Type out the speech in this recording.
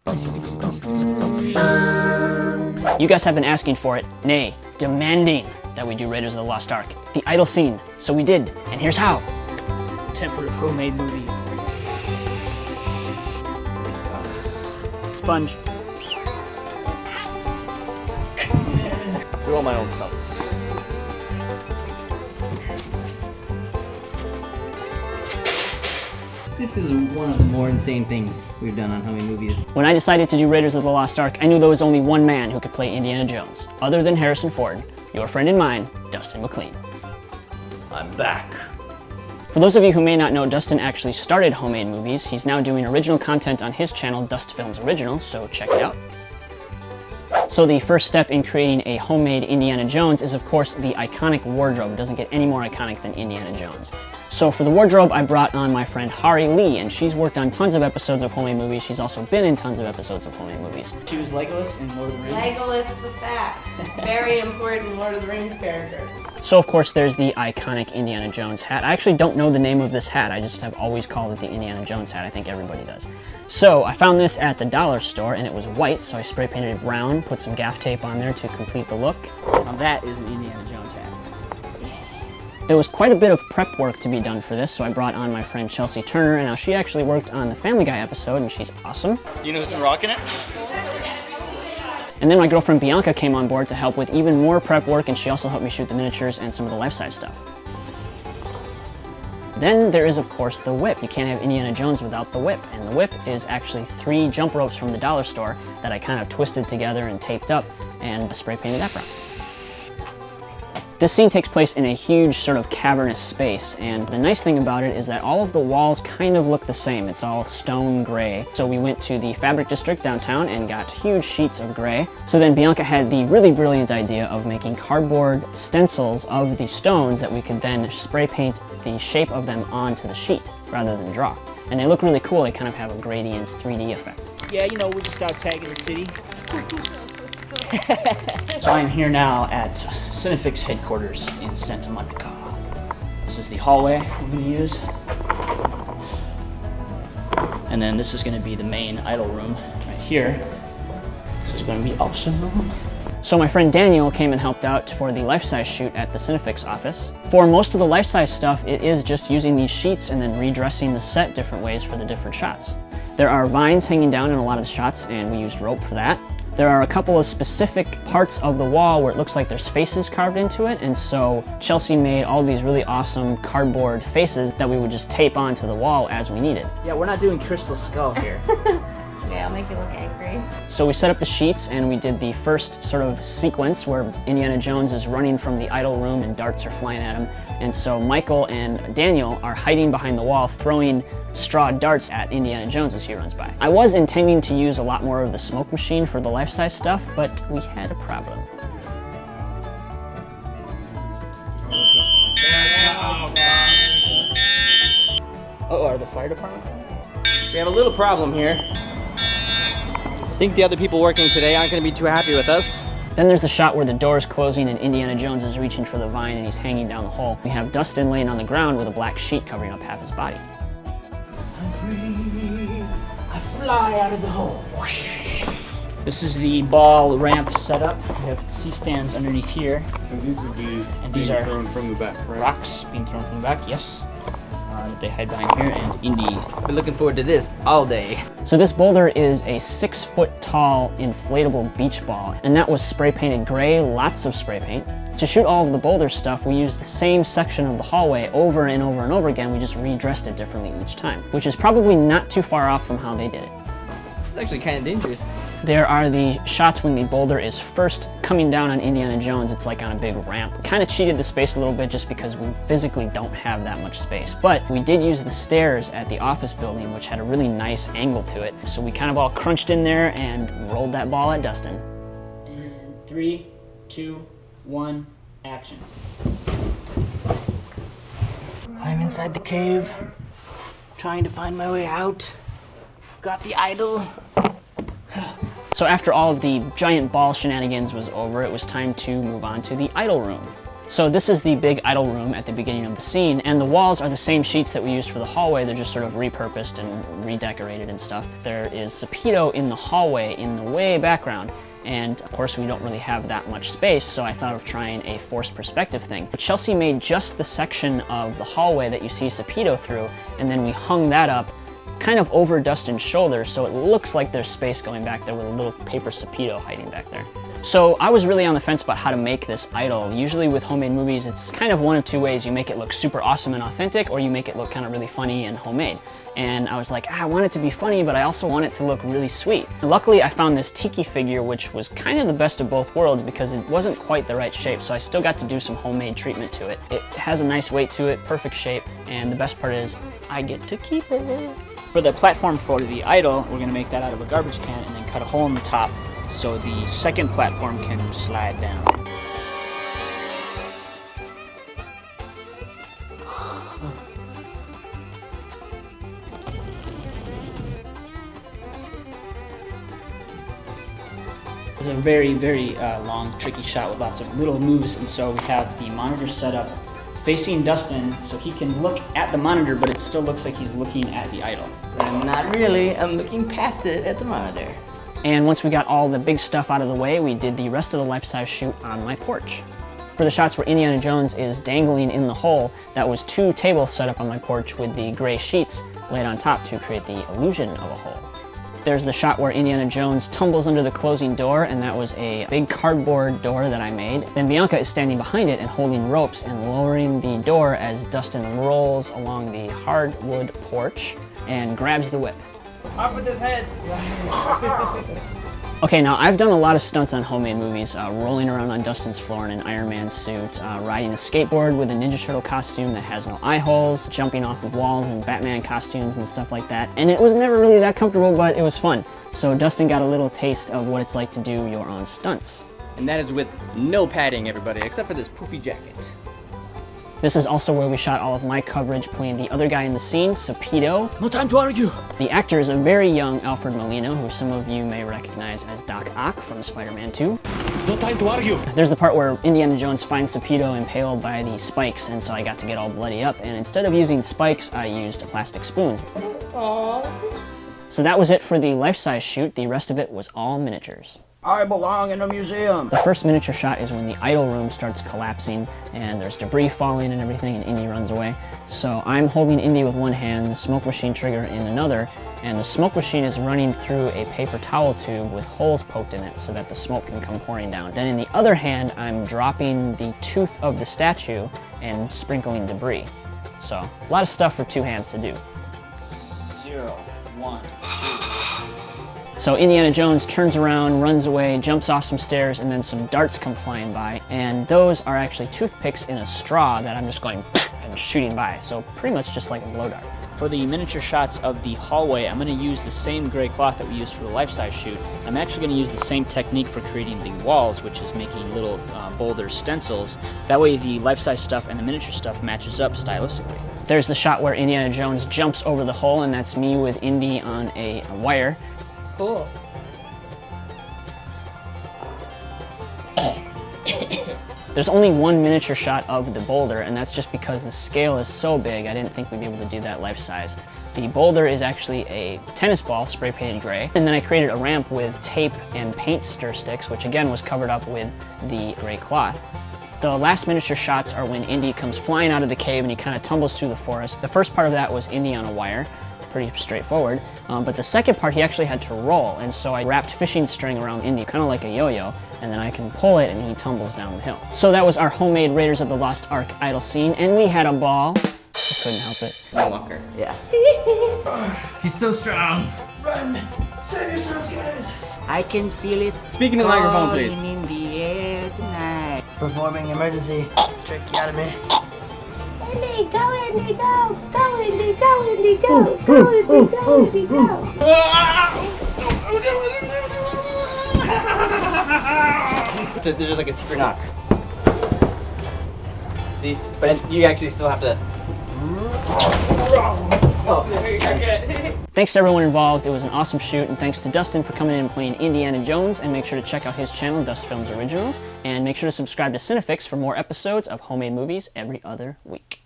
You guys have been asking for it, nay, demanding that we do Raiders of the Lost Ark, the idol scene. So we did, and here's how. Temper of homemade movies. Sponge. Do all my own stunts. This is one of the more insane things we've done on homemade movies. When I decided to do Raiders of the Lost Ark, I knew there was only one man who could play Indiana Jones, other than Harrison Ford, your friend and mine, Dustin McLean. I'm back. For those of you who may not know, Dustin actually started homemade movies. He's now doing original content on his channel, Dust Films Original, so check it out. So the first step in creating a homemade Indiana Jones is, of course, the iconic wardrobe. It doesn't get any more iconic than Indiana Jones. So for the wardrobe, I brought on my friend Hari Lee, and she's worked on tons of episodes of homemade movies. She's also been in tons of episodes of homemade movies. She was Legolas in Lord of the Rings. Legolas the Fat. Very important Lord of the Rings character. So of course there's the iconic Indiana Jones hat. I actually don't know the name of this hat. I just have always called it the Indiana Jones hat. I think everybody does. So I found this at the dollar store and it was white, so I spray painted it brown, put some gaff tape on there to complete the look. Now that is an Indiana Jones hat. There was quite a bit of prep work to be done for this, so I brought on my friend Chelsea Turner, and now she actually worked on the Family Guy episode, and she's awesome. You know who's been rocking it? And then my girlfriend Bianca came on board to help with even more prep work, and she also helped me shoot the miniatures and some of the life-size stuff. Then there is, of course, the whip. You can't have Indiana Jones without the whip, and the whip is actually 3 jump ropes from the dollar store that I kind of twisted together and taped up and spray painted that brown. This scene takes place in a huge sort of cavernous space, and the nice thing about it is that all of the walls kind of look the same. It's all stone gray. So we went to the fabric district downtown and got huge sheets of gray. So then Bianca had the really brilliant idea of making cardboard stencils of the stones that we could then spray paint the shape of them onto the sheet rather than draw. And they look really cool. They kind of have a gradient 3D effect. Yeah, you know, we're just out tagging the city. So I'm here now at CineFix headquarters in Santa Monica. This is the hallway we're going to use. And then this is going to be the main idol room right here. This is going to be auction room. So my friend Daniel came and helped out for the life-size shoot at the CineFix office. For most of the life-size stuff, it is just using these sheets and then redressing the set different ways for the different shots. There are vines hanging down in a lot of the shots, and we used rope for that. There are a couple of specific parts of the wall where it looks like there's faces carved into it, and so Chelsea made all these really awesome cardboard faces that we would just tape onto the wall as we needed. Yeah, we're not doing Crystal Skull here. Yeah, I'll make you look angry. So we set up the sheets and we did the first sort of sequence where Indiana Jones is running from the idol room and darts are flying at him. And so Michael and Daniel are hiding behind the wall throwing straw darts at Indiana Jones as he runs by. I was intending to use a lot more of the smoke machine for the life-size stuff, but we had a problem. Uh-oh, are the fire department coming? We have a little problem here. I think the other people working today aren't going to be too happy with us. Then there's the shot where the door is closing and Indiana Jones is reaching for the vine and he's hanging down the hole. We have Dustin laying on the ground with a black sheet covering up half his body. I'm free. I fly out of the hole. Whoosh. This is the ball ramp setup. We have C-stands underneath here. And these would be these are thrown from the back, right? Rocks being thrown from the back, yes. That they hide behind here, and Indy. Been looking forward to this all day. So this boulder is a 6-foot-tall inflatable beach ball, and that was spray painted gray, lots of spray paint. To shoot all of the boulder stuff, we used the same section of the hallway over and over and over again. We just redressed it differently each time, which is probably not too far off from how they did it. It's actually kind of dangerous. There are the shots when the boulder is first coming down on Indiana Jones. It's like on a big ramp. Kind of cheated the space a little bit just because we physically don't have that much space. But we did use the stairs at the office building, which had a really nice angle to it. So we kind of all crunched in there and rolled that ball at Dustin. And 3, 2, 1, action. I'm inside the cave, trying to find my way out. Got the idol. So after all of the giant ball shenanigans was over, it was time to move on to the idol room. So this is the big idol room at the beginning of the scene, and the walls are the same sheets that we used for the hallway. They're just sort of repurposed and redecorated and stuff. There is Sapito in the hallway in the way background, and of course we don't really have that much space, so I thought of trying a forced perspective thing. But Chelsea made just the section of the hallway that you see Sapito through, and then we hung that up kind of over Dustin's shoulders, so it looks like there's space going back there with a little paper Sapito hiding back there. So I was really on the fence about how to make this idol. Usually with homemade movies, it's kind of one of two ways. You make it look super awesome and authentic, or you make it look kind of really funny and homemade. And I was like, I want it to be funny, but I also want it to look really sweet. And luckily, I found this tiki figure, which was kind of the best of both worlds because it wasn't quite the right shape, so I still got to do some homemade treatment to it. It has a nice weight to it, perfect shape, and the best part is I get to keep it. For the platform for the idol, we're gonna make that out of a garbage can and then cut a hole in the top so the second platform can slide down. It's a very, very long, tricky shot with lots of little moves, and so we have the monitor set up facing Dustin so he can look at the monitor, but it still looks like he's looking at the idol. I'm not really, I'm looking past it at the monitor. And once we got all the big stuff out of the way, we did the rest of the life-size shoot on my porch. For the shots where Indiana Jones is dangling in the hole, that was 2 tables set up on my porch with the gray sheets laid on top to create the illusion of a hole. There's the shot where Indiana Jones tumbles under the closing door, and that was a big cardboard door that I made. Then Bianca is standing behind it and holding ropes and lowering the door as Dustin rolls along the hardwood porch and grabs the whip. Off with his head! Okay, now I've done a lot of stunts on homemade movies, rolling around on Dustin's floor in an Iron Man suit, riding a skateboard with a Ninja Turtle costume that has no eye holes, jumping off of walls in Batman costumes and stuff like that. And it was never really that comfortable, but it was fun. So Dustin got a little taste of what it's like to do your own stunts. And that is with no padding, everybody, except for this poofy jacket. This is also where we shot all of my coverage playing the other guy in the scene, Sapito. No time to argue! The actor is a very young Alfred Molina, who some of you may recognize as Doc Ock from Spider-Man 2. No time to argue. There's the part where Indiana Jones finds Sapito impaled by the spikes, and so I got to get all bloody up, and instead of using spikes, I used plastic spoons. Aww. So that was it for the life-size shoot. The rest of it was all miniatures. I belong in a museum! The first miniature shot is when the idol room starts collapsing and there's debris falling and everything, and Indy runs away. So I'm holding Indy with one hand, the smoke machine trigger in another, and the smoke machine is running through a paper towel tube with holes poked in it so that the smoke can come pouring down. Then in the other hand, I'm dropping the tooth of the statue and sprinkling debris. So a lot of stuff for 2 hands to do. 0, 1, 2. So Indiana Jones turns around, runs away, jumps off some stairs, and then some darts come flying by, and those are actually toothpicks in a straw that I'm just going and shooting by, so pretty much just like a blow dart. For the miniature shots of the hallway, I'm going to use the same gray cloth that we used for the life-size shoot. I'm actually going to use the same technique for creating the walls, which is making little boulder stencils. That way the life-size stuff and the miniature stuff matches up stylistically. There's the shot where Indiana Jones jumps over the hole, and that's me with Indy on a wire. Cool. There's only one miniature shot of the boulder, and that's just because the scale is so big, I didn't think we'd be able to do that life size. The boulder is actually a tennis ball spray painted gray, and then I created a ramp with tape and paint stir sticks, which again was covered up with the gray cloth. The last miniature shots are when Indy comes flying out of the cave and he kind of tumbles through the forest. The first part of that was Indy on a wire. Pretty straightforward, but the second part he actually had to roll, and so I wrapped fishing string around Indy, kind of like a yo-yo, and then I can pull it and he tumbles down the hill. So that was our homemade Raiders of the Lost Ark idol scene, and we had a ball. I couldn't help it. Walker. Yeah. He's so strong. Run! Save yourselves, guys! I can feel it. Speaking to the microphone, please. In the air tonight. Performing emergency. Trick you out of me. Indy, go, Indy, go! Go, Indy, go, Indy, go! Go, Indy, go, Indy, go! There's just like a secret knock. See? But you actually still have to... Oh. Thanks to everyone involved, it was an awesome shoot, and thanks to Dustin for coming in and playing Indiana Jones, and make sure to check out his channel, Dust Films Originals, and make sure to subscribe to CineFix for more episodes of homemade movies every other week.